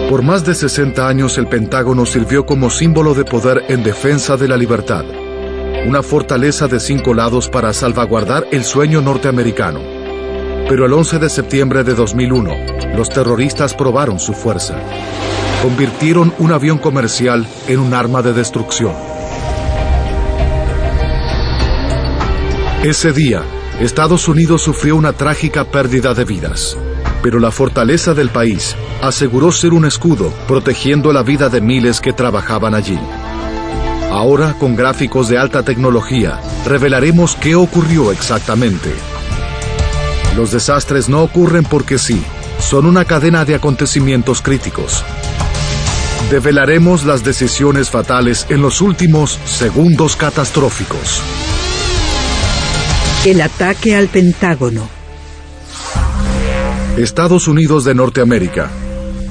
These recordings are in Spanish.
Por más de 60 años el Pentágono sirvió como símbolo de poder en defensa de la libertad. Una fortaleza de 5 lados para salvaguardar el sueño norteamericano. Pero el 11 de septiembre de 2001, los terroristas probaron su fuerza. Convirtieron un avión comercial en un arma de destrucción. Ese día, Estados Unidos sufrió una trágica pérdida de vidas. Pero la fortaleza del país aseguró ser un escudo, protegiendo la vida de miles que trabajaban allí. Ahora, con gráficos de alta tecnología, revelaremos qué ocurrió exactamente. Los desastres no ocurren porque sí, son una cadena de acontecimientos críticos. Develaremos las decisiones fatales en los últimos segundos catastróficos. El ataque al Pentágono. Estados Unidos de Norteamérica,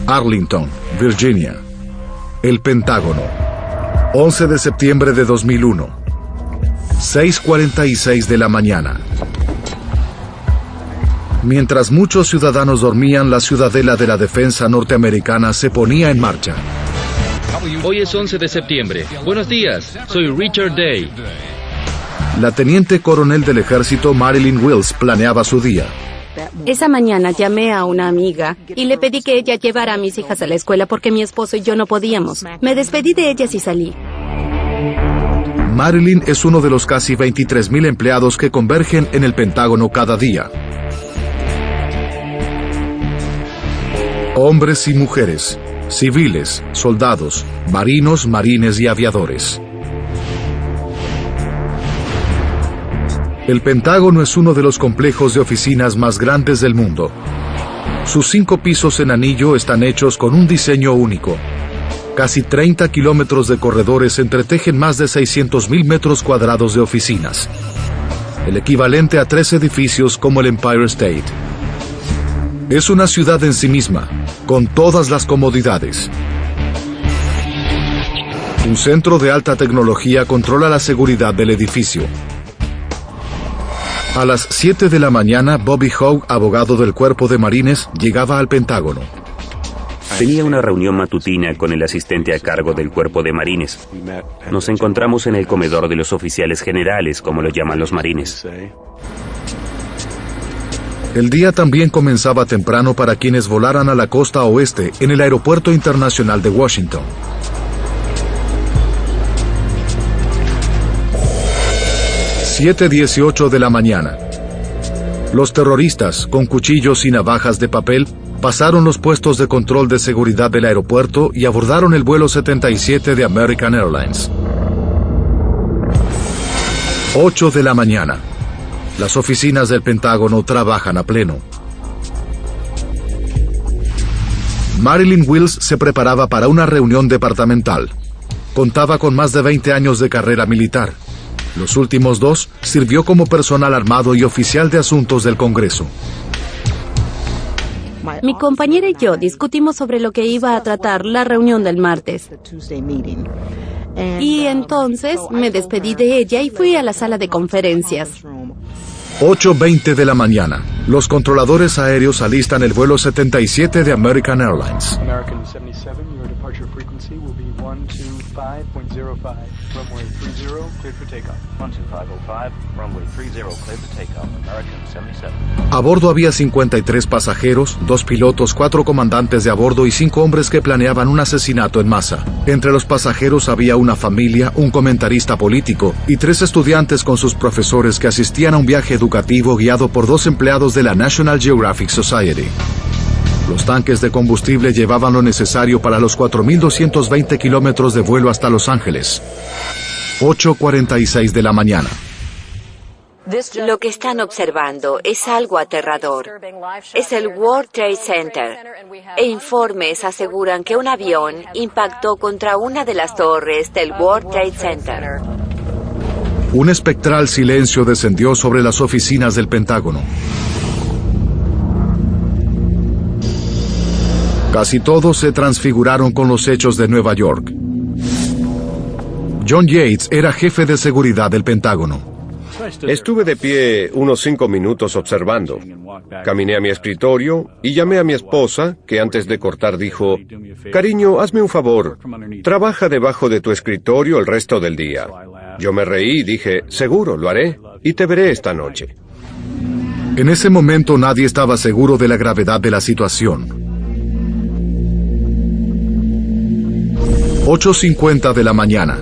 Arlington, Virginia. El Pentágono. 11 de septiembre de 2001. 6:46 de la mañana. Mientras muchos ciudadanos dormían, la ciudadela de la defensa norteamericana se ponía en marcha. Hoy es 11 de septiembre. Buenos días, soy Richard Day. La teniente coronel del ejército Marilyn Wills planeaba su día. Esa mañana llamé a una amiga y le pedí que ella llevara a mis hijas a la escuela porque mi esposo y yo no podíamos. Me despedí de ellas y salí. Marilyn es uno de los casi 23,000 empleados que convergen en el Pentágono cada día. Hombres y mujeres, civiles, soldados, marinos, marines y aviadores. El Pentágono es uno de los complejos de oficinas más grandes del mundo. Sus 5 pisos en anillo están hechos con un diseño único. Casi 30 kilómetros de corredores entretejen más de 600,000 metros cuadrados de oficinas. El equivalente a 3 edificios como el Empire State. Es una ciudad en sí misma, con todas las comodidades. Un centro de alta tecnología controla la seguridad del edificio. A las 7 de la mañana, Bobby Hogue, abogado del Cuerpo de Marines, llegaba al Pentágono. Tenía una reunión matutina con el asistente a cargo del Cuerpo de Marines. Nos encontramos en el comedor de los oficiales generales, como lo llaman los marines. El día también comenzaba temprano para quienes volaran a la costa oeste en el Aeropuerto Internacional de Washington. – 7:18 de la mañana. Los terroristas, con cuchillos y navajas de papel, pasaron los puestos de control de seguridad del aeropuerto y abordaron el vuelo 77 de American Airlines. 8 de la mañana. Las oficinas del Pentágono trabajan a pleno. Marilyn Wills se preparaba para una reunión departamental. Contaba con más de 20 años de carrera militar. Los últimos 2 sirvió como personal armado y oficial de asuntos del Congreso. Mi compañera y yo discutimos sobre lo que iba a tratar la reunión del martes. Y entonces me despedí de ella y fui a la sala de conferencias. 8:20 de la mañana. Los controladores aéreos alistan el vuelo 77 de American Airlines. American 77, your departure frequency will be 125.05. Runway 30, cleared for takeoff. 125.05, runway 30, cleared for takeoff. American 77. A bordo había 53 pasajeros, 2 pilotos, 4 comandantes de a bordo y 5 hombres que planeaban un asesinato en masa. Entre los pasajeros había una familia, un comentarista político y 3 estudiantes con sus profesores que asistían a un viaje educativo guiado por 2 empleados de la National Geographic Society. Los tanques de combustible llevaban lo necesario para los 4.220 kilómetros de vuelo hasta Los Ángeles. 8:46 de la mañana. Lo que están observando es algo aterrador. Es el World Trade Center. E informes aseguran que un avión impactó contra una de las torres del World Trade Center. Un espectral silencio descendió sobre las oficinas del Pentágono. Casi todos se transfiguraron con los hechos de Nueva York. John Yates era jefe de seguridad del Pentágono. Estuve de pie unos 5 minutos observando. Caminé a mi escritorio y llamé a mi esposa, que antes de cortar dijo, «Cariño, hazme un favor. Trabaja debajo de tu escritorio el resto del día». Yo me reí y dije, «Seguro, lo haré, y te veré esta noche». En ese momento nadie estaba seguro de la gravedad de la situación. 8:50 de la mañana.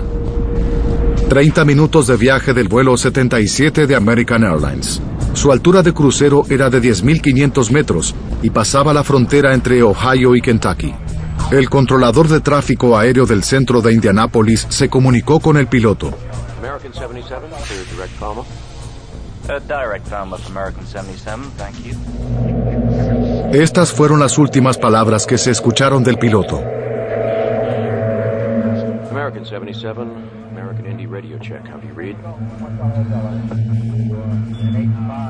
30 minutos de viaje del vuelo 77 de American Airlines. Su altura de crucero era de 10.500 metros y pasaba la frontera entre Ohio y Kentucky. El controlador de tráfico aéreo del centro de Indianápolis se comunicó con el piloto. American 77, clear direct comma. Direct comma, American 77, thank you. Estas fueron las últimas palabras que se escucharon del piloto. American 77, American Indy radio check, how do you read?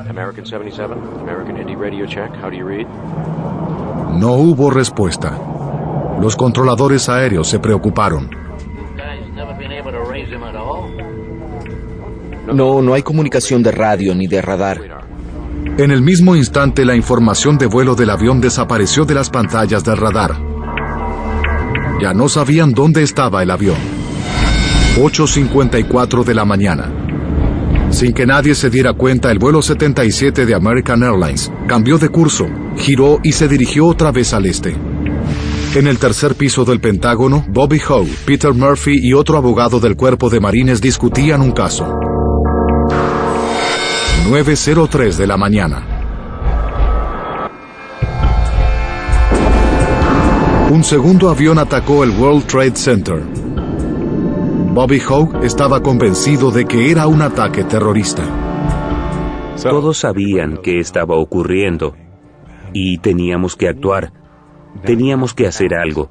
American 77, American Indy radio check, how do you read? No hubo respuesta. Los controladores aéreos se preocuparon. No hay comunicación de radio ni de radar. En el mismo instante, la información de vuelo del avión desapareció de las pantallas del radar. Ya no sabían dónde estaba el avión. 8:54 de la mañana. Sin que nadie se diera cuenta, el vuelo 77 de American Airlines cambió de curso, giró y se dirigió otra vez al este. En el tercer piso del Pentágono, Bobby Howe, Peter Murphy y otro abogado del Cuerpo de Marines discutían un caso. 9:03 de la mañana. Un segundo avión atacó el World Trade Center. Bobby Howe estaba convencido de que era un ataque terrorista. Todos sabían qué estaba ocurriendo y teníamos que actuar. Teníamos que hacer algo.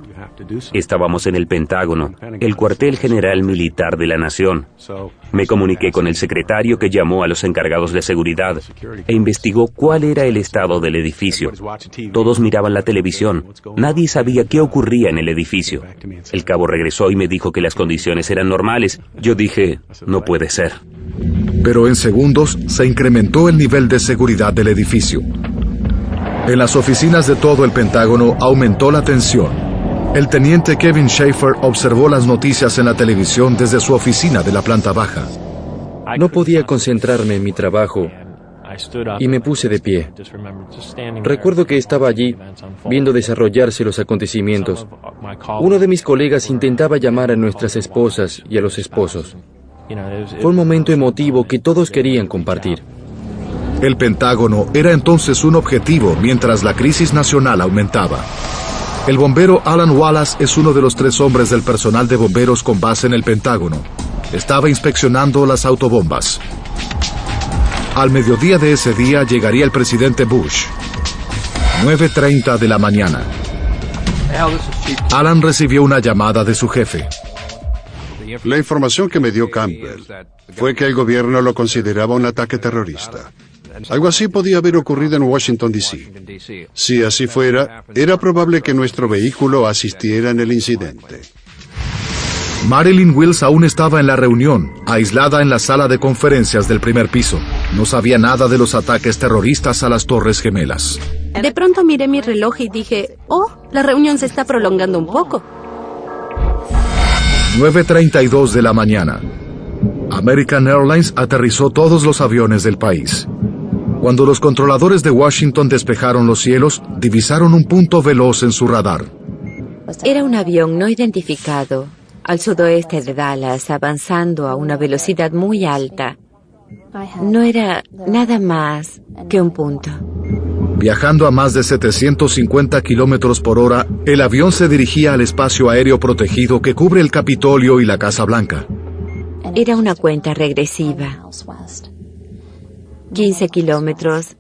Estábamos en el Pentágono, el cuartel general militar de la nación. Me comuniqué con el secretario, que llamó a los encargados de seguridad e investigó cuál era el estado del edificio. Todos miraban la televisión. Nadie sabía qué ocurría en el edificio. El cabo regresó y me dijo que las condiciones eran normales. Yo dije, no puede ser. Pero en segundos se incrementó el nivel de seguridad del edificio. En las oficinas de todo el Pentágono aumentó la tensión. El teniente Kevin Schaefer observó las noticias en la televisión desde su oficina de la planta baja. No podía concentrarme en mi trabajo y me puse de pie. Recuerdo que estaba allí viendo desarrollarse los acontecimientos. Uno de mis colegas intentaba llamar a nuestras esposas y a los esposos. Fue un momento emotivo que todos querían compartir. El Pentágono era entonces un objetivo mientras la crisis nacional aumentaba. El bombero Alan Wallace es uno de los 3 hombres del personal de bomberos con base en el Pentágono. Estaba inspeccionando las autobombas. Al mediodía de ese día llegaría el presidente Bush. 9:30 de la mañana. Alan recibió una llamada de su jefe. La información que me dio Campbell fue que el gobierno lo consideraba un ataque terrorista. Algo así podía haber ocurrido en Washington, D.C. Si así fuera, era probable que nuestro vehículo asistiera en el incidente. Marilyn Wills aún estaba en la reunión, aislada en la sala de conferencias del primer piso. No sabía nada de los ataques terroristas a las Torres Gemelas. De pronto miré mi reloj y dije, la reunión se está prolongando un poco. 9:32 de la mañana. American Airlines aterrizó todos los aviones del país. Cuando los controladores de Washington despejaron los cielos, divisaron un punto veloz en su radar. Era un avión no identificado al sudoeste de Dallas, avanzando a una velocidad muy alta. No era nada más que un punto. Viajando a más de 750 kilómetros por hora, el avión se dirigía al espacio aéreo protegido que cubre el Capitolio y la Casa Blanca. Era una cuenta regresiva. 15 kilómetros,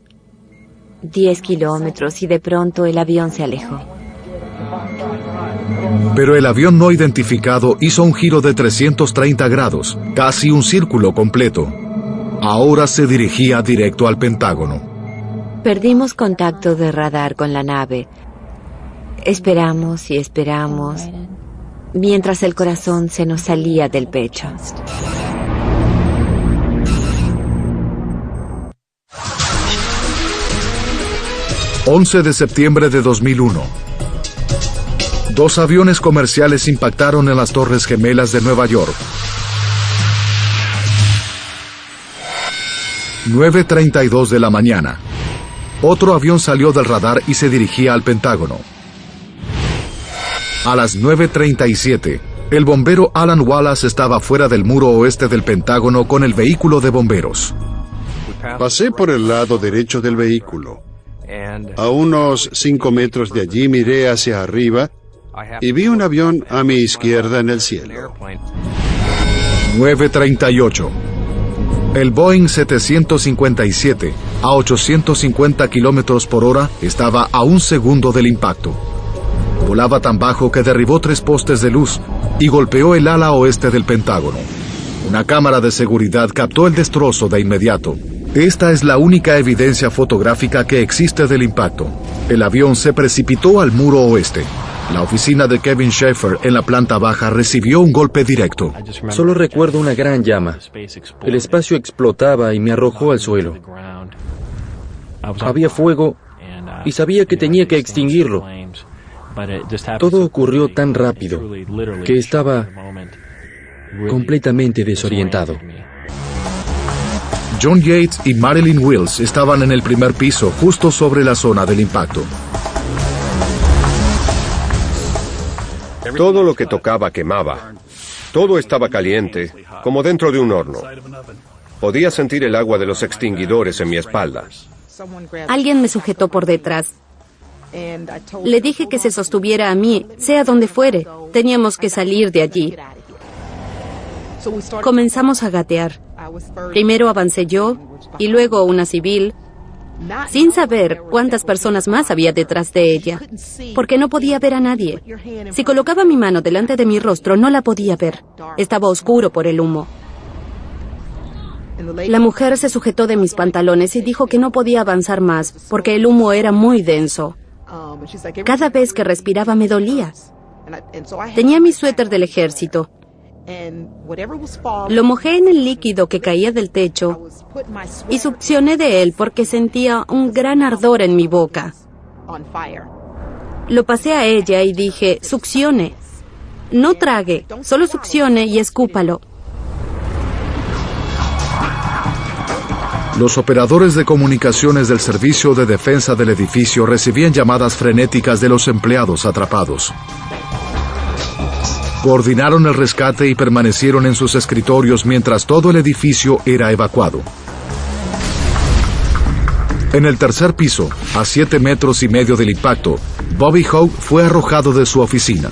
10 kilómetros y de pronto el avión se alejó. Pero el avión no identificado hizo un giro de 330 grados, casi un círculo completo. Ahora se dirigía directo al Pentágono. Perdimos contacto de radar con la nave. Esperamos y esperamos, mientras el corazón se nos salía del pecho. 11 de septiembre de 2001. Dos aviones comerciales impactaron en las Torres Gemelas de Nueva York. 9:32 de la mañana. Otro avión salió del radar y se dirigía al Pentágono. A las 9:37, el bombero Alan Wallace estaba fuera del muro oeste del Pentágono con el vehículo de bomberos. Pasé por el lado derecho del vehículo. A unos 5 metros de allí miré hacia arriba y vi un avión a mi izquierda en el cielo. 9:38. El Boeing 757, a 850 kilómetros por hora, estaba a un segundo del impacto. Volaba tan bajo que derribó 3 postes de luz y golpeó el ala oeste del Pentágono. Una cámara de seguridad captó el destrozo de inmediato. Esta es la única evidencia fotográfica que existe del impacto. El avión se precipitó al muro oeste. La oficina de Kevin Schaefer en la planta baja recibió un golpe directo. Solo recuerdo una gran llama. El espacio explotaba y me arrojó al suelo. Había fuego y sabía que tenía que extinguirlo. Todo ocurrió tan rápido que estaba completamente desorientado. John Yates y Marilyn Wills estaban en el primer piso, justo sobre la zona del impacto. Todo lo que tocaba quemaba. Todo estaba caliente, como dentro de un horno. Podía sentir el agua de los extinguidores en mi espalda. Alguien me sujetó por detrás. Le dije que se sostuviera a mí, sea donde fuere. Teníamos que salir de allí. Comenzamos a gatear. Primero avancé yo y luego una civil, sin saber cuántas personas más había detrás de ella, porque no podía ver a nadie. Si colocaba mi mano delante de mi rostro, no la podía ver. Estaba oscuro por el humo. La mujer se sujetó de mis pantalones y dijo que no podía avanzar más, porque el humo era muy denso. Cada vez que respiraba me dolía. Tenía mi suéter del ejército. Lo mojé en el líquido que caía del techo y succioné de él porque sentía un gran ardor en mi boca. Lo pasé a ella y dije, succione. No trague, solo succione y escúpalo. Los operadores de comunicaciones del Servicio de Defensa del edificio recibían llamadas frenéticas de los empleados atrapados. Coordinaron el rescate y permanecieron en sus escritorios mientras todo el edificio era evacuado. En el tercer piso, a 7,5 metros del impacto, Bobby Hogue fue arrojado de su oficina.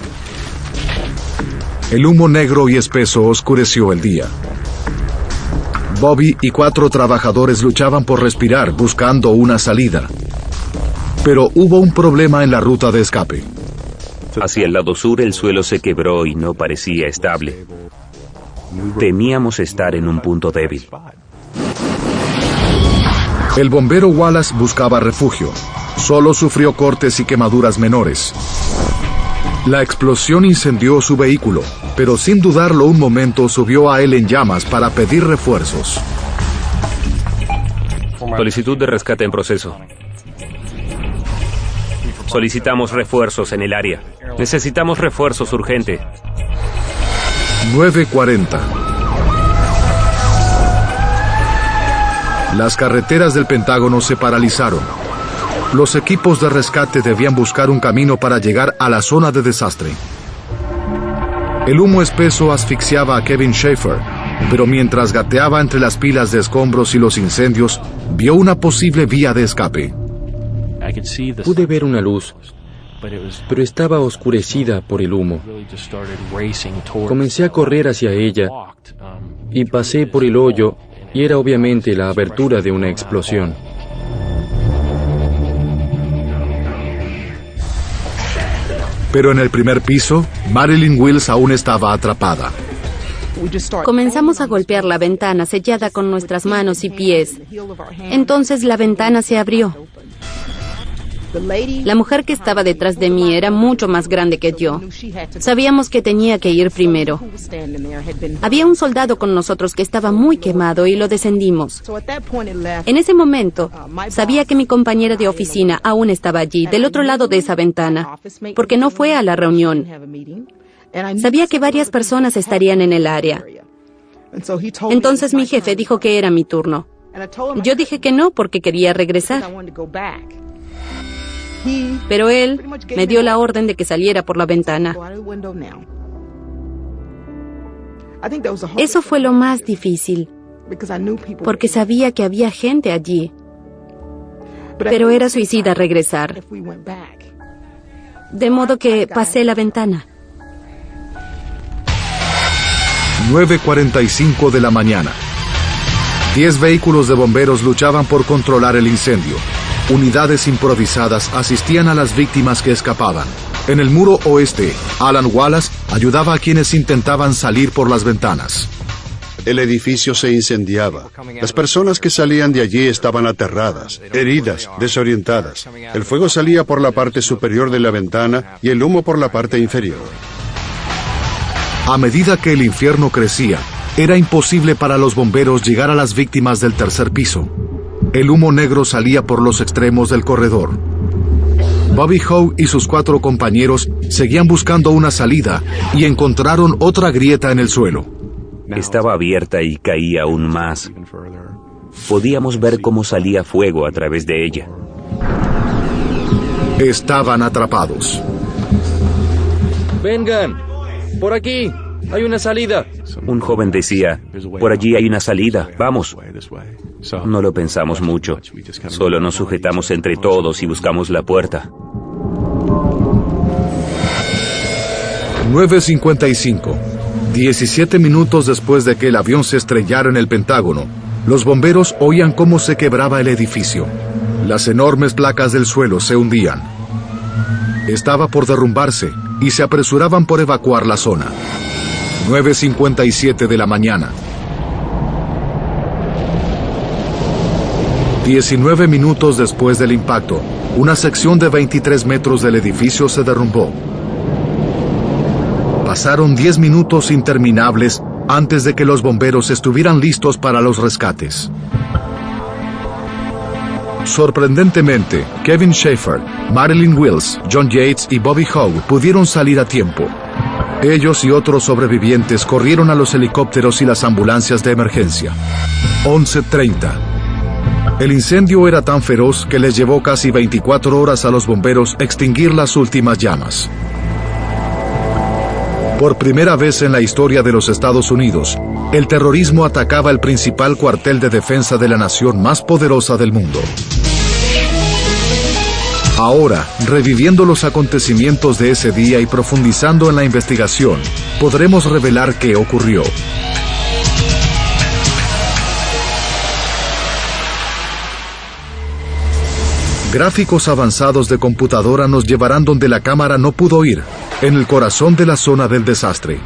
El humo negro y espeso oscureció el día. Bobby y 4 trabajadores luchaban por respirar, buscando una salida. Pero hubo un problema en la ruta de escape. Hacia el lado sur el suelo se quebró y no parecía estable. Temíamos estar en un punto débil. El bombero Wallace buscaba refugio. Solo sufrió cortes y quemaduras menores. La explosión incendió su vehículo, pero sin dudarlo un momento subió a él en llamas para pedir refuerzos. Solicitud de rescate en proceso. Solicitamos refuerzos en el área. Necesitamos refuerzos urgente. 9:40. Las carreteras del Pentágono se paralizaron. Los equipos de rescate debían buscar un camino para llegar a la zona de desastre. El humo espeso asfixiaba a Kevin Schaefer, pero mientras gateaba entre las pilas de escombros y los incendios, vio una posible vía de escape. Pude ver una luz, pero estaba oscurecida por el humo. Comencé a correr hacia ella y pasé por el hoyo y era obviamente la abertura de una explosión. Pero en el primer piso, Marilyn Wills aún estaba atrapada. Comenzamos a golpear la ventana sellada con nuestras manos y pies. Entonces la ventana se abrió. La mujer que estaba detrás de mí era mucho más grande que yo. Sabíamos que tenía que ir primero. Había un soldado con nosotros que estaba muy quemado y lo descendimos. En ese momento, sabía que mi compañera de oficina aún estaba allí, del otro lado de esa ventana, porque no fue a la reunión. Sabía que varias personas estarían en el área. Entonces mi jefe dijo que era mi turno. Yo dije que no porque quería regresar. Pero él me dio la orden de que saliera por la ventana. Eso fue lo más difícil, porque sabía que había gente allí. Pero era suicida regresar. De modo que pasé la ventana. 9:45 de la mañana. 10 vehículos de bomberos luchaban por controlar el incendio. Unidades improvisadas asistían a las víctimas que escapaban. En el muro oeste, Alan Wallace ayudaba a quienes intentaban salir por las ventanas. El edificio se incendiaba. Las personas que salían de allí estaban aterradas, heridas, desorientadas. El fuego salía por la parte superior de la ventana y el humo por la parte inferior. A medida que el infierno crecía, era imposible para los bomberos llegar a las víctimas del tercer piso. El humo negro salía por los extremos del corredor. Bobby Howe y sus 4 compañeros seguían buscando una salida y encontraron otra grieta en el suelo. Estaba abierta y caía aún más. Podíamos ver cómo salía fuego a través de ella. Estaban atrapados. ¡Vengan! ¡Por aquí! ¡Hay una salida! Un joven decía, por allí hay una salida, vamos. No lo pensamos mucho. Solo nos sujetamos entre todos y buscamos la puerta. 9:55. 17 minutos después de que el avión se estrellara en el Pentágono, los bomberos oían cómo se quebraba el edificio. Las enormes placas del suelo se hundían. Estaba por derrumbarse y se apresuraban por evacuar la zona. 9:57 de la mañana. 19 minutos después del impacto, una sección de 23 metros del edificio se derrumbó. Pasaron 10 minutos interminables antes de que los bomberos estuvieran listos para los rescates. Sorprendentemente, Kevin Schaefer, Marilyn Wills, John Yates y Bobby Howe pudieron salir a tiempo. Ellos y otros sobrevivientes corrieron a los helicópteros y las ambulancias de emergencia. 11:30. El incendio era tan feroz que les llevó casi 24 horas a los bomberos extinguir las últimas llamas. Por primera vez en la historia de los Estados Unidos, el terrorismo atacaba el principal cuartel de defensa de la nación más poderosa del mundo. Ahora, reviviendo los acontecimientos de ese día y profundizando en la investigación, podremos revelar qué ocurrió. Gráficos avanzados de computadora nos llevarán donde la cámara no pudo ir, en el corazón de la zona del desastre.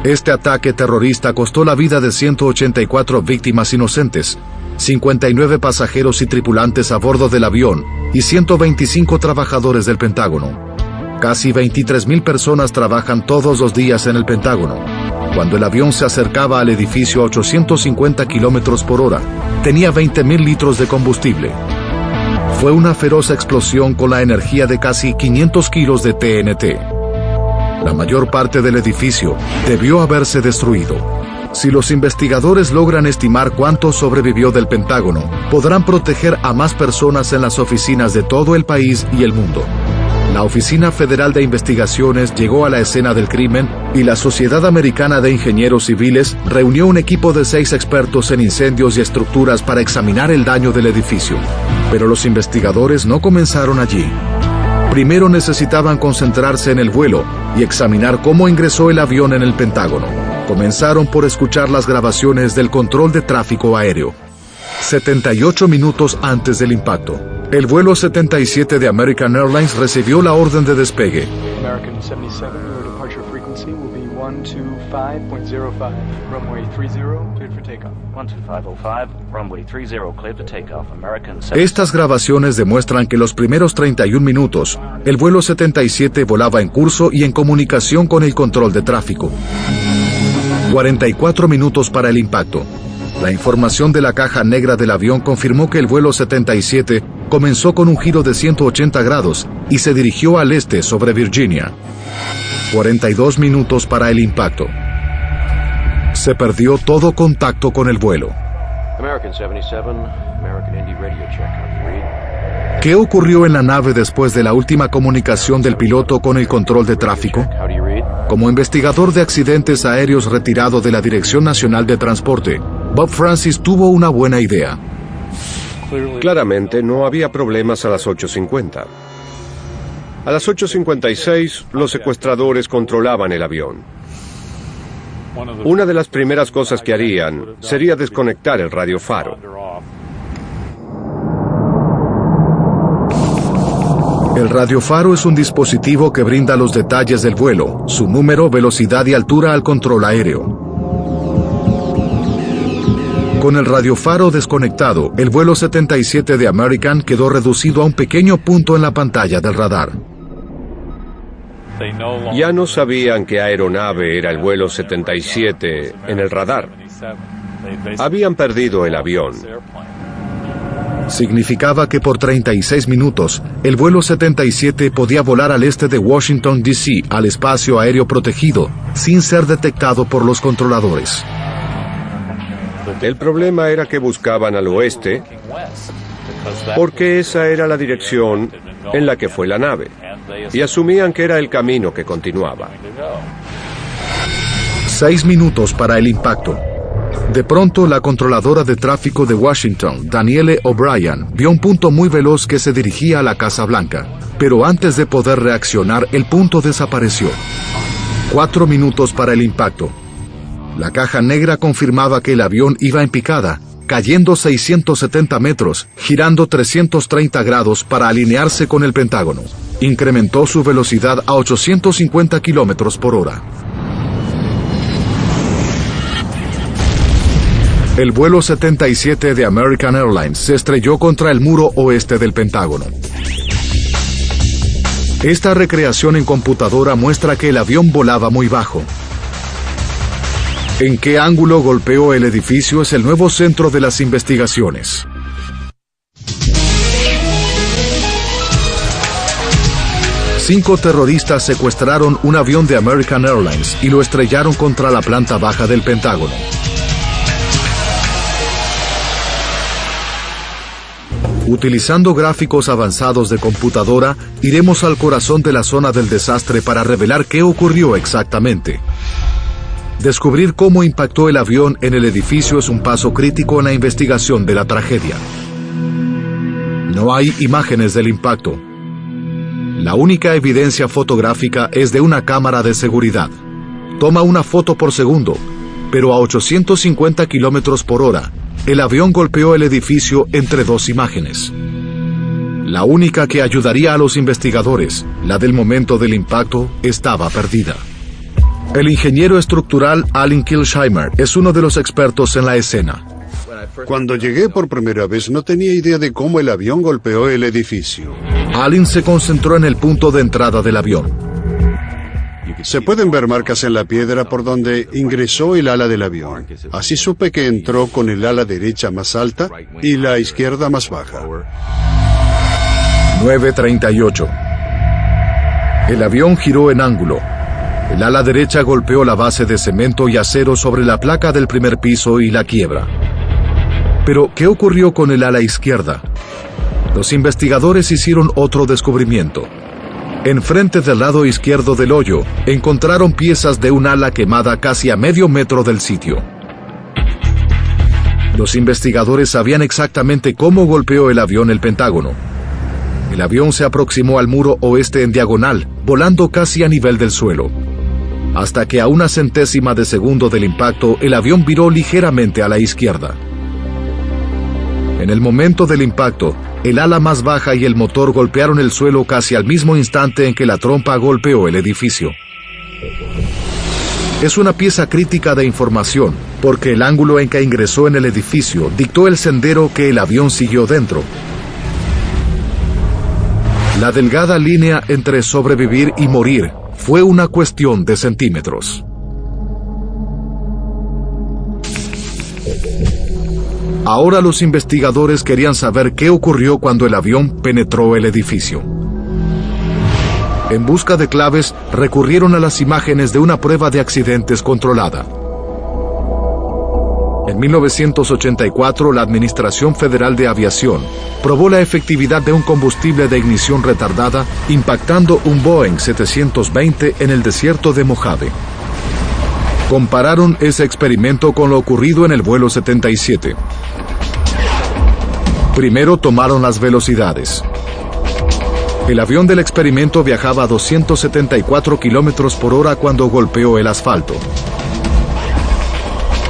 Este ataque terrorista costó la vida de 184 víctimas inocentes, 59 pasajeros y tripulantes a bordo del avión y 125 trabajadores del Pentágono. Casi 23,000 personas trabajan todos los días en el Pentágono. Cuando el avión se acercaba al edificio a 850 kilómetros por hora, tenía 20,000 litros de combustible. Fue una feroz explosión con la energía de casi 500 kilos de TNT. La mayor parte del edificio debió haberse destruido. Si los investigadores logran estimar cuánto sobrevivió del Pentágono, podrán proteger a más personas en las oficinas de todo el país y el mundo. La Oficina Federal de Investigaciones llegó a la escena del crimen y la Sociedad Americana de Ingenieros Civiles reunió un equipo de 6 expertos en incendios y estructuras para examinar el daño del edificio. Pero los investigadores no comenzaron allí. Primero necesitaban concentrarse en el vuelo y examinar cómo ingresó el avión en el Pentágono. Comenzaron por escuchar las grabaciones del control de tráfico aéreo. 78 minutos antes del impacto, el vuelo 77 de American Airlines recibió la orden de despegue. American 77, your departure frequency will be 125.05, runway 30, cleared for takeoff. 12505, runway 30, cleared to takeoff. American 77. Estas grabaciones demuestran que los primeros 31 minutos, el vuelo 77 volaba en curso y en comunicación con el control de tráfico. 44 minutos para el impacto. La información de la caja negra del avión confirmó que el vuelo 77 comenzó con un giro de 180 grados y se dirigió al este sobre Virginia. 42 minutos para el impacto. Se perdió todo contacto con el vuelo. American 77, American Indy radio check. How do you read? ¿Qué ocurrió en la nave después de la última comunicación del piloto con el control de tráfico? How do you read? Como investigador de accidentes aéreos retirado de la Dirección Nacional de Transporte, Bob Francis tuvo una buena idea. Claramente no había problemas a las 8:50. A las 8:56, los secuestradores controlaban el avión. Una de las primeras cosas que harían sería desconectar el radiofaro. El radiofaro es un dispositivo que brinda los detalles del vuelo, su número, velocidad y altura al control aéreo. Con el radiofaro desconectado, el vuelo 77 de American quedó reducido a un pequeño punto en la pantalla del radar. Ya no sabían qué aeronave era el vuelo 77 en el radar. Habían perdido el avión. Significaba que por 36 minutos, el vuelo 77 podía volar al este de Washington, D.C., al espacio aéreo protegido, sin ser detectado por los controladores. El problema era que buscaban al oeste, porque esa era la dirección en la que fue la nave, y asumían que era el camino que continuaba. 6 minutos para el impacto. De pronto, la controladora de tráfico de Washington, Danielle O'Brien, vio un punto muy veloz que se dirigía a la Casa Blanca, pero antes de poder reaccionar, el punto desapareció. 4 minutos para el impacto. La caja negra confirmaba que el avión iba en picada, cayendo 670 metros, girando 330 grados para alinearse con el Pentágono. Incrementó su velocidad a 850 kilómetros por hora. El vuelo 77 de American Airlines se estrelló contra el muro oeste del Pentágono. Esta recreación en computadora muestra que el avión volaba muy bajo. ¿En qué ángulo golpeó el edificio? Es el nuevo centro de las investigaciones. Cinco terroristas secuestraron un avión de American Airlines y lo estrellaron contra la planta baja del Pentágono. Utilizando gráficos avanzados de computadora, iremos al corazón de la zona del desastre para revelar qué ocurrió exactamente. Descubrir cómo impactó el avión en el edificio es un paso crítico en la investigación de la tragedia. No hay imágenes del impacto. La única evidencia fotográfica es de una cámara de seguridad. Toma una foto por segundo, pero a 850 kilómetros por hora, el avión golpeó el edificio entre dos imágenes. La única que ayudaría a los investigadores, la del momento del impacto, estaba perdida. El ingeniero estructural Alan Kilsheimer es uno de los expertos en la escena. Cuando llegué por primera vez no tenía idea de cómo el avión golpeó el edificio. Alan se concentró en el punto de entrada del avión. Se pueden ver marcas en la piedra por donde ingresó el ala del avión. Así supe que entró con el ala derecha más alta y la izquierda más baja. 9:38. El avión giró en ángulo. El ala derecha golpeó la base de cemento y acero sobre la placa del primer piso y la quiebra. Pero, ¿qué ocurrió con el ala izquierda? Los investigadores hicieron otro descubrimiento. Enfrente del lado izquierdo del hoyo, encontraron piezas de un ala quemada casi a medio metro del sitio. Los investigadores sabían exactamente cómo golpeó el avión el Pentágono. El avión se aproximó al muro oeste en diagonal, volando casi a nivel del suelo. Hasta que a una centésima de segundo del impacto, el avión viró ligeramente a la izquierda. En el momento del impacto, el ala más baja y el motor golpearon el suelo casi al mismo instante en que la trompa golpeó el edificio. Es una pieza crítica de información, porque el ángulo en que ingresó en el edificio dictó el sendero que el avión siguió dentro. La delgada línea entre sobrevivir y morir fue una cuestión de centímetros. Ahora los investigadores querían saber qué ocurrió cuando el avión penetró el edificio. En busca de claves, recurrieron a las imágenes de una prueba de accidentes controlada. En 1984, la Administración Federal de Aviación probó la efectividad de un combustible de ignición retardada impactando un Boeing 720 en el desierto de Mojave. Compararon ese experimento con lo ocurrido en el vuelo 77. Primero tomaron las velocidades. El avión del experimento viajaba a 274 kilómetros por hora cuando golpeó el asfalto.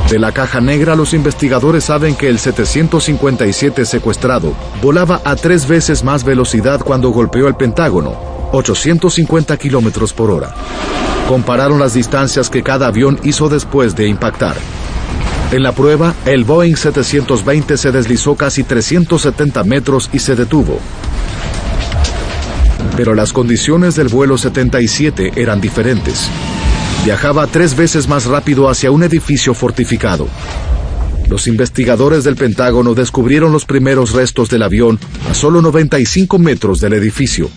De la caja negra, los investigadores saben que el 757 secuestrado volaba a 3 veces más velocidad cuando golpeó el Pentágono, 850 kilómetros por hora. Compararon las distancias que cada avión hizo después de impactar. En la prueba, el Boeing 720 se deslizó casi 370 metros y se detuvo. Pero las condiciones del vuelo 77 eran diferentes. Viajaba 3 veces más rápido hacia un edificio fortificado. Los investigadores del Pentágono descubrieron los primeros restos del avión a solo 95 metros del edificio.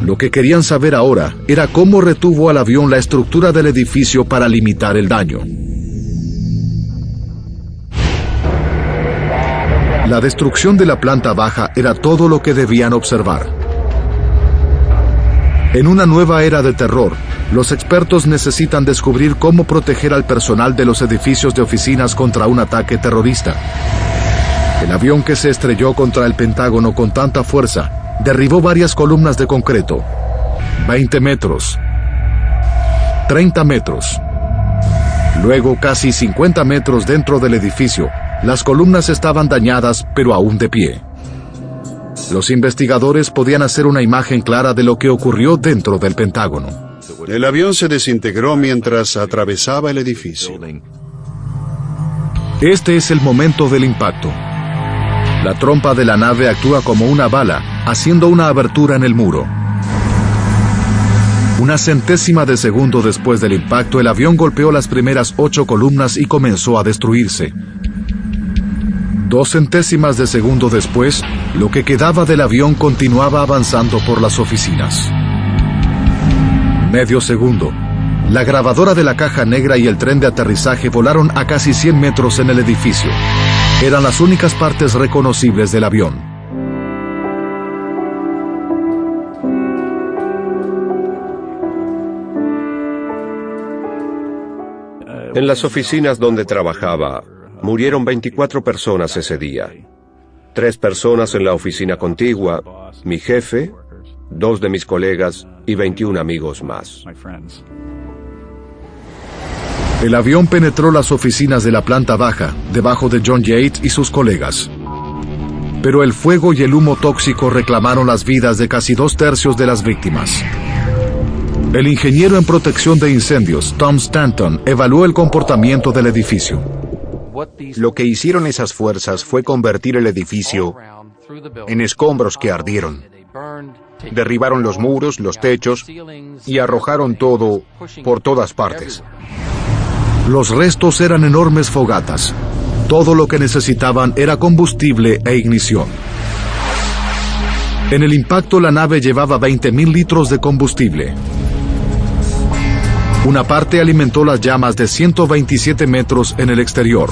Lo que querían saber ahora era cómo retuvo al avión la estructura del edificio para limitar el daño. La destrucción de la planta baja era todo lo que debían observar. En una nueva era de terror, los expertos necesitan descubrir cómo proteger al personal de los edificios de oficinas contra un ataque terrorista. El avión que se estrelló contra el Pentágono con tanta fuerza derribó varias columnas de concreto. 20 metros. 30 metros. Luego, casi 50 metros dentro del edificio, las columnas estaban dañadas, pero aún de pie. Los investigadores podían hacer una imagen clara de lo que ocurrió dentro del Pentágono. El avión se desintegró mientras atravesaba el edificio. Este es el momento del impacto. La trompa de la nave actúa como una bala, haciendo una abertura en el muro. Una centésima de segundo después del impacto, el avión golpeó las primeras 8 columnas y comenzó a destruirse. 2 centésimas de segundo después, lo que quedaba del avión continuaba avanzando por las oficinas. Medio segundo. La grabadora de la caja negra y el tren de aterrizaje volaron a casi 100 metros en el edificio. Eran las únicas partes reconocibles del avión. En las oficinas donde trabajaba, murieron 24 personas ese día. 3 personas en la oficina contigua, mi jefe, 2 de mis colegas y 21 amigos más. El avión penetró las oficinas de la planta baja, debajo de John Yates y sus colegas. Pero el fuego y el humo tóxico reclamaron las vidas de casi 2/3 de las víctimas. El ingeniero en protección de incendios, Tom Stanton, evaluó el comportamiento del edificio. Lo que hicieron esas fuerzas fue convertir el edificio en escombros que ardieron. Derribaron los muros, los techos y arrojaron todo por todas partes. Los restos eran enormes fogatas. Todo lo que necesitaban era combustible e ignición. En el impacto, la nave llevaba 20.000 litros de combustible. Una parte alimentó las llamas de 127 metros en el exterior.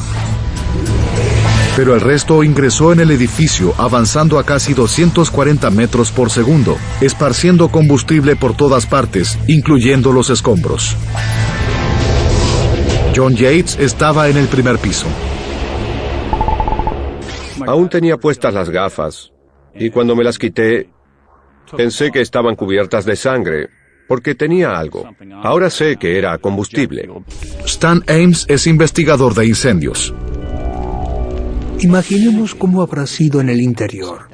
Pero el resto ingresó en el edificio, avanzando a casi 240 metros por segundo, esparciendo combustible por todas partes, incluyendo los escombros. John Yates estaba en el primer piso. Aún tenía puestas las gafas, y cuando me las quité, pensé que estaban cubiertas de sangre, porque tenía algo. Ahora sé que era combustible. Stan Ames es investigador de incendios. Imaginemos cómo habrá sido en el interior.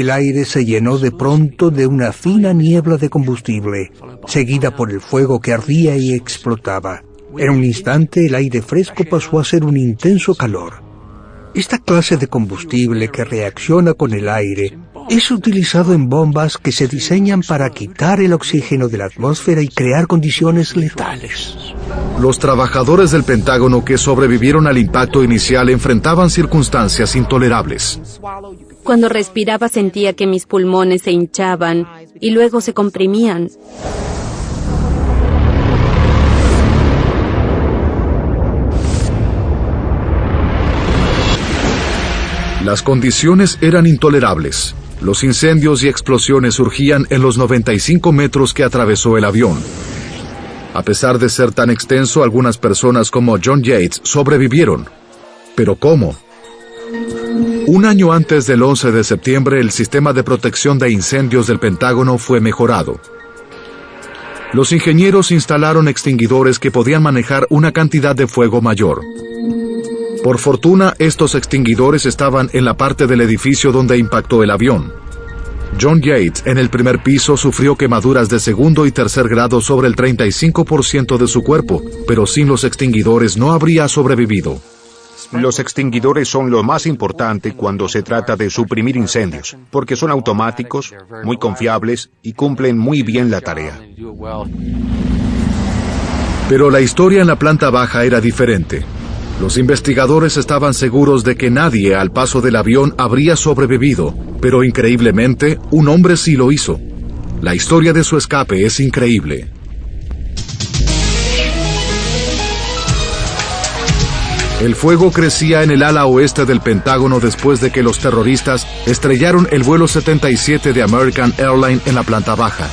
el aire se llenó de pronto de una fina niebla de combustible, seguida por el fuego que ardía y explotaba. En un instante el aire fresco pasó a ser un intenso calor. Esta clase de combustible que reacciona con el aire es utilizado en bombas que se diseñan para quitar el oxígeno de la atmósfera y crear condiciones letales. Los trabajadores del Pentágono que sobrevivieron al impacto inicial enfrentaban circunstancias intolerables. Cuando respiraba sentía que mis pulmones se hinchaban y luego se comprimían. Las condiciones eran intolerables. Los incendios y explosiones surgían en los 95 metros que atravesó el avión. A pesar de ser tan extenso, algunas personas como John Yates sobrevivieron. ¿Pero cómo? Un año antes del 11 de septiembre, el sistema de protección de incendios del Pentágono fue mejorado. Los ingenieros instalaron extinguidores que podían manejar una cantidad de fuego mayor. Por fortuna, estos extinguidores estaban en la parte del edificio donde impactó el avión. John Yates, en el primer piso, sufrió quemaduras de segundo y tercer grado sobre el 35% de su cuerpo, pero sin los extinguidores no habría sobrevivido. Los extinguidores son lo más importante cuando se trata de suprimir incendios, porque son automáticos, muy confiables y cumplen muy bien la tarea. Pero la historia en la planta baja era diferente. Los investigadores estaban seguros de que nadie al paso del avión habría sobrevivido, pero increíblemente, un hombre sí lo hizo. La historia de su escape es increíble. El fuego crecía en el ala oeste del Pentágono después de que los terroristas estrellaron el vuelo 77 de American Airlines en la planta baja.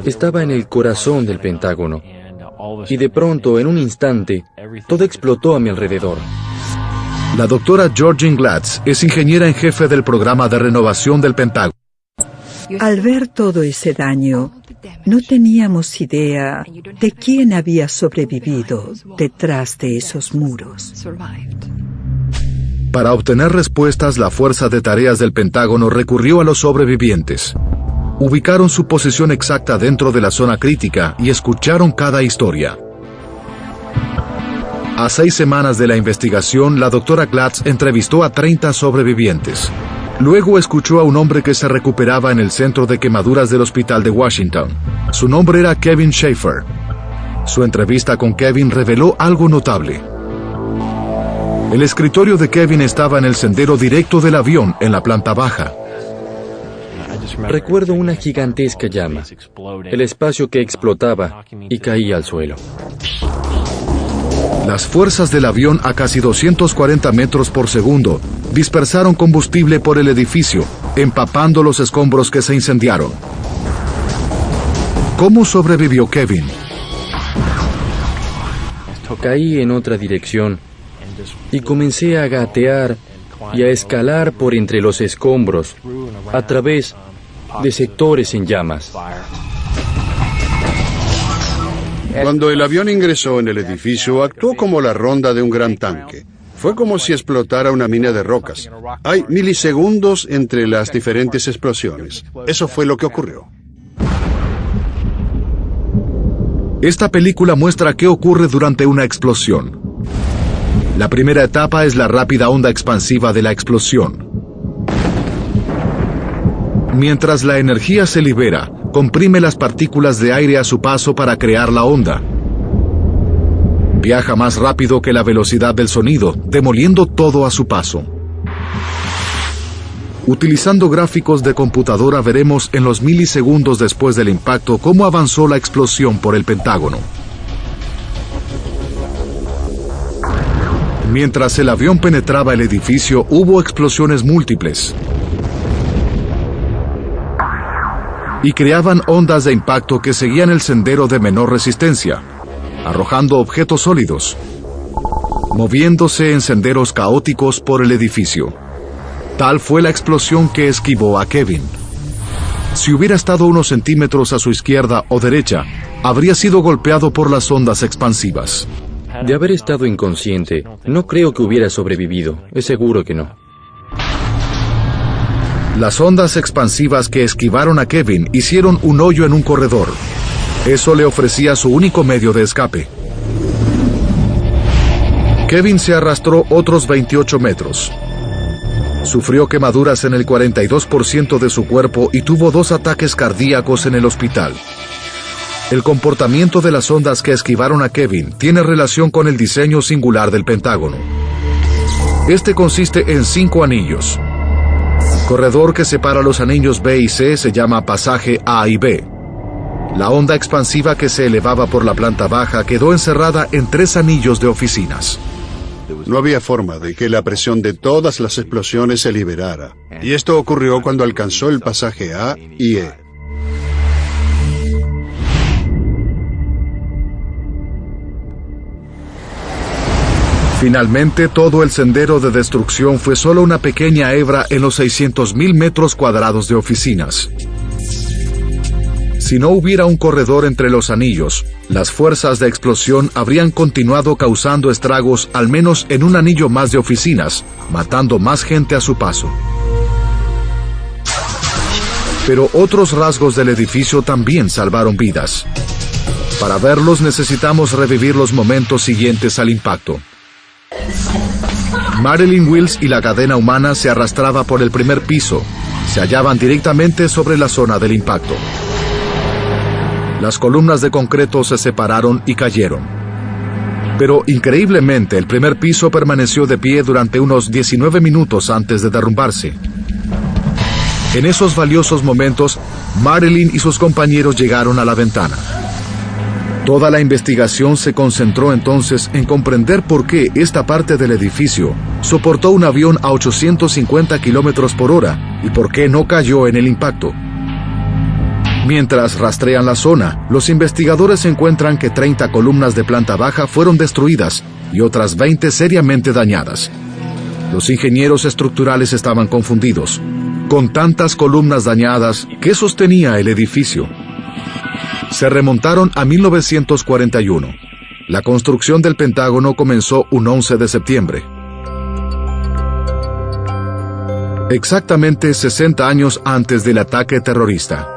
Estaba en el corazón del Pentágono, y de pronto, en un instante, todo explotó a mi alrededor. La doctora Georgine Glatz es ingeniera en jefe del programa de renovación del Pentágono. Al ver todo ese daño, no teníamos idea de quién había sobrevivido detrás de esos muros. Para obtener respuestas, la Fuerza de Tareas del Pentágono recurrió a los sobrevivientes. Ubicaron su posición exacta dentro de la zona crítica y escucharon cada historia. A 6 semanas de la investigación, la doctora Glatz entrevistó a 30 sobrevivientes. Luego escuchó a un hombre que se recuperaba en el centro de quemaduras del hospital de Washington. Su nombre era Kevin Schaefer. Su entrevista con Kevin reveló algo notable. El escritorio de Kevin estaba en el sendero directo del avión en la planta baja. Recuerdo una gigantesca llama, el espacio que explotaba y caía al suelo. Las fuerzas del avión a casi 240 metros por segundo dispersaron combustible por el edificio, empapando los escombros que se incendiaron. ¿Cómo sobrevivió Kevin? Caí en otra dirección y comencé a gatear y a escalar por entre los escombros, a través de sectores en llamas. Cuando el avión ingresó en el edificio, actuó como la ronda de un gran tanque. Fue como si explotara una mina de rocas. Hay milisegundos entre las diferentes explosiones. Eso fue lo que ocurrió. Esta película muestra qué ocurre durante una explosión. La primera etapa es la rápida onda expansiva de la explosión. Mientras la energía se libera, comprime las partículas de aire a su paso para crear la onda. Viaja más rápido que la velocidad del sonido, demoliendo todo a su paso. Utilizando gráficos de computadora veremos en los milisegundos después del impacto cómo avanzó la explosión por el Pentágono. Mientras el avión penetraba el edificio, hubo explosiones múltiples. Y creaban ondas de impacto que seguían el sendero de menor resistencia, arrojando objetos sólidos, moviéndose en senderos caóticos por el edificio. Tal fue la explosión que esquivó a Kevin. Si hubiera estado unos centímetros a su izquierda o derecha, habría sido golpeado por las ondas expansivas. De haber estado inconsciente, no creo que hubiera sobrevivido. Es seguro que no. Las ondas expansivas que esquivaron a Kevin hicieron un hoyo en un corredor. Eso le ofrecía su único medio de escape. Kevin se arrastró otros 28 metros. Sufrió quemaduras en el 42% de su cuerpo y tuvo 2 ataques cardíacos en el hospital. El comportamiento de las ondas que esquivaron a Kevin tiene relación con el diseño singular del Pentágono. Este consiste en 5 anillos. El corredor que separa los anillos B y C se llama pasaje A y B. La onda expansiva que se elevaba por la planta baja quedó encerrada en 3 anillos de oficinas. No había forma de que la presión de todas las explosiones se liberara. Y esto ocurrió cuando alcanzó el pasaje A y E. Finalmente, todo el sendero de destrucción fue solo una pequeña hebra en los 600.000 metros cuadrados de oficinas. Si no hubiera un corredor entre los anillos, las fuerzas de explosión habrían continuado causando estragos al menos en un anillo más de oficinas, matando más gente a su paso. Pero otros rasgos del edificio también salvaron vidas. Para verlos necesitamos revivir los momentos siguientes al impacto. Marilyn Wills y la cadena humana se arrastraba por el primer piso. Se hallaban directamente sobre la zona del impacto. Las columnas de concreto se separaron y cayeron. Pero increíblemente el primer piso permaneció de pie durante unos 19 minutos antes de derrumbarse. En esos valiosos momentos, Marilyn y sus compañeros llegaron a la ventana. Toda la investigación se concentró entonces en comprender por qué esta parte del edificio soportó un avión a 850 kilómetros por hora y por qué no cayó en el impacto. Mientras rastrean la zona, los investigadores encuentran que 30 columnas de planta baja fueron destruidas y otras 20 seriamente dañadas. Los ingenieros estructurales estaban confundidos. Con tantas columnas dañadas, ¿qué sostenía el edificio? Se remontaron a 1941. La construcción del Pentágono comenzó un 11 de septiembre. Exactamente 60 años antes del ataque terrorista.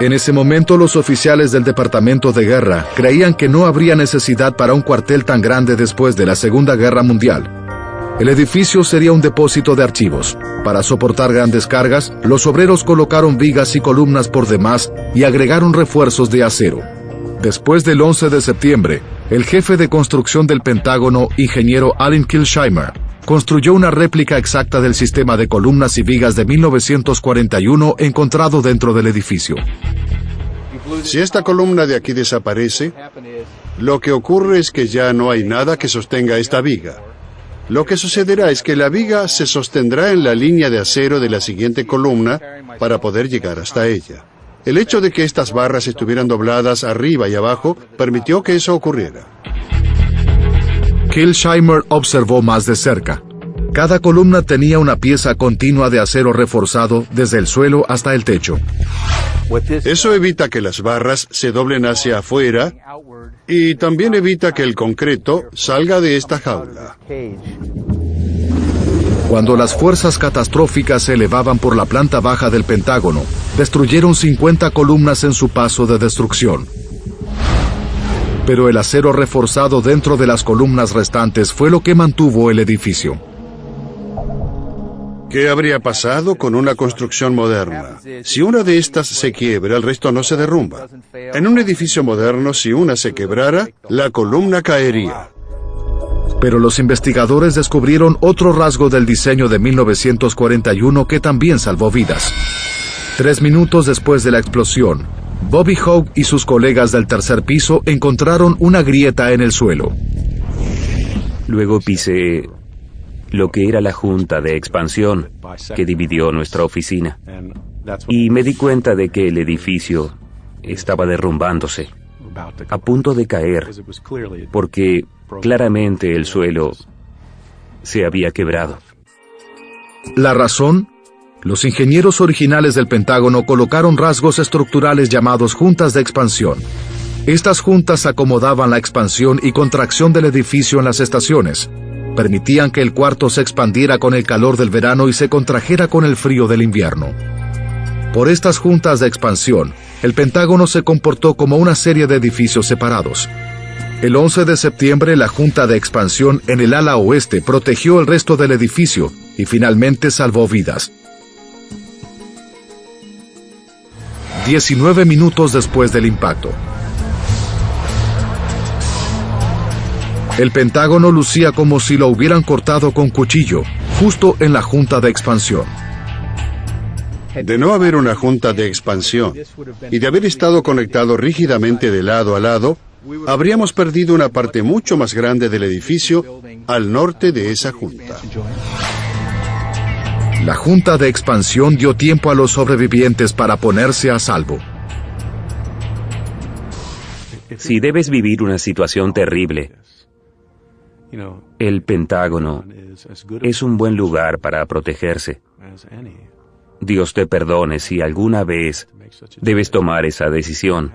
En ese momento los oficiales del Departamento de Guerra creían que no habría necesidad para un cuartel tan grande después de la Segunda Guerra Mundial. El edificio sería un depósito de archivos. Para soportar grandes cargas, los obreros colocaron vigas y columnas por demás y agregaron refuerzos de acero. Después del 11 de septiembre, el jefe de construcción del Pentágono, ingeniero Alan Kilsheimer, construyó una réplica exacta del sistema de columnas y vigas de 1941 encontrado dentro del edificio. Si esta columna de aquí desaparece, lo que ocurre es que ya no hay nada que sostenga esta viga. Lo que sucederá es que la viga se sostendrá en la línea de acero de la siguiente columna para poder llegar hasta ella. El hecho de que estas barras estuvieran dobladas arriba y abajo permitió que eso ocurriera. Kilsheimer observó más de cerca. Cada columna tenía una pieza continua de acero reforzado desde el suelo hasta el techo. Eso evita que las barras se doblen hacia afuera y también evita que el concreto salga de esta jaula. Cuando las fuerzas catastróficas se elevaban por la planta baja del Pentágono, destruyeron 50 columnas en su paso de destrucción. Pero el acero reforzado dentro de las columnas restantes fue lo que mantuvo el edificio. ¿Qué habría pasado con una construcción moderna? Si una de estas se quiebra, el resto no se derrumba. En un edificio moderno, si una se quebrara, la columna caería. Pero los investigadores descubrieron otro rasgo del diseño de 1941 que también salvó vidas. 3 minutos después de la explosión, Bobby Hogue y sus colegas del tercer piso encontraron una grieta en el suelo. Luego pisé lo que era la junta de expansión que dividió nuestra oficina. Y me di cuenta de que el edificio estaba derrumbándose, a punto de caer, porque claramente el suelo se había quebrado. ¿La razón? Los ingenieros originales del Pentágono colocaron rasgos estructurales llamados juntas de expansión. Estas juntas acomodaban la expansión y contracción del edificio en las estaciones. Permitían que el cuarto se expandiera con el calor del verano y se contrajera con el frío del invierno. Por estas juntas de expansión, el Pentágono se comportó como una serie de edificios separados. El 11 de septiembre, la junta de expansión en el ala oeste protegió el resto del edificio y finalmente salvó vidas. 19 minutos después del impacto. El Pentágono lucía como si lo hubieran cortado con cuchillo, justo en la junta de expansión. De no haber una junta de expansión y de haber estado conectado rígidamente de lado a lado, habríamos perdido una parte mucho más grande del edificio al norte de esa junta. La junta de expansión dio tiempo a los sobrevivientes para ponerse a salvo. Si debes vivir una situación terrible, el Pentágono es un buen lugar para protegerse. Dios te perdone si alguna vez debes tomar esa decisión,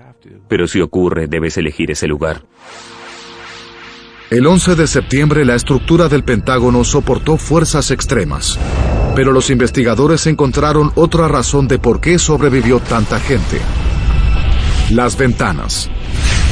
pero si ocurre, debes elegir ese lugar. El 11 de septiembre, la estructura del Pentágono soportó fuerzas extremas, pero los investigadores encontraron otra razón de por qué sobrevivió tanta gente: las ventanas.